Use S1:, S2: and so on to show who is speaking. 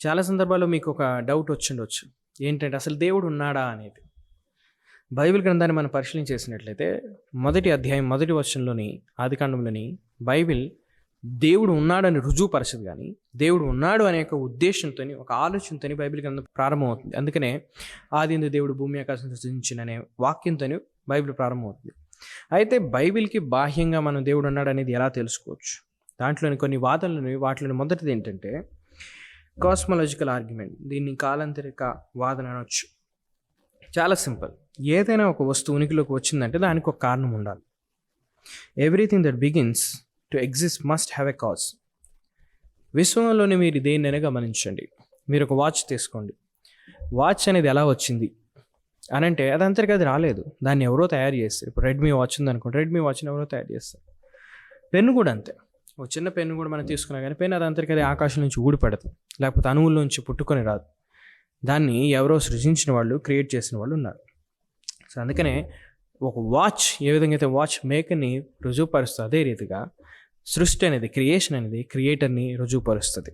S1: చాలా సందర్భాల్లో మీకు ఒక డౌట్ వచ్చిండొచ్చు. ఏంటంటే అసలు దేవుడు ఉన్నాడా అనేది. బైబిల్ గ్రంథాన్ని మనం పరిశీలించేసినట్లయితే మొదటి అధ్యాయం మొదటి వచనంలోని ఆదికాండంలోని బైబిల్ దేవుడు ఉన్నాడని రుజువుపరచదు కానీ దేవుడు ఉన్నాడు అనే ఒక ఉద్దేశంతోని ఒక ఆలోచనతోని బైబిల్ గ్రంథం ప్రారంభమవుతుంది. అందుకనే ఆదియందు దేవుడు భూమి ఆకాశం సృష్టించిన అనే వాక్యంతోని బైబిల్ ప్రారంభమవుతుంది. అయితే బైబిల్కి బాహ్యంగా మనం దేవుడు ఉన్నాడు అనేది ఎలా తెలుసుకోవచ్చు? దాంట్లోని కొన్ని వాదనలు వాటిలోని మొదటిది ఏంటంటే కాస్మలాజికల్ ఆర్గ్యుమెంట్. దీన్ని కాలాంతరిక వాదన అనొచ్చు. చాలా సింపుల్. ఏదైనా ఒక వస్తువు ఉనికిలోకి వచ్చిందంటే దానికి ఒక కారణం ఉండాలి. Everything that begins to exist must have a cause. విశ్వంలోని మీరు దేన్నైనా గమనించండి. మీరు ఒక వాచ్ తీసుకోండి. వాచ్ అనేది ఎలా వచ్చింది అని అంటే అది అంతటికి అది రాలేదు, దాన్ని ఎవరో తయారు చేస్తారు. ఇప్పుడు రెడ్మీ వాచ్ ఉంది అనుకోండి, రెడ్మీ వాచ్ని ఎవరో తయారు చేస్తారు. పెన్ను కూడా అంతే. ఒక చిన్న పెన్ను కూడా మనం తీసుకున్నా కానీ పెన్ను అది అంతటికి అది ఆకాశం నుంచి ఊడిపడదు, లేకపోతే అణువుల నుంచి పుట్టుకొని రాదు. దాన్ని ఎవరో సృజించిన వాళ్ళు, క్రియేట్ చేసిన వాళ్ళు ఉన్నారు. సో అందుకనే ఒక వాచ్ ఏ విధంగా అయితే వాచ్ మేకర్ని రుజువుపరుస్తుంది, అదే రీతిగా సృష్టి అనేది, క్రియేషన్ అనేది క్రియేటర్ని రుజువుపరుస్తుంది.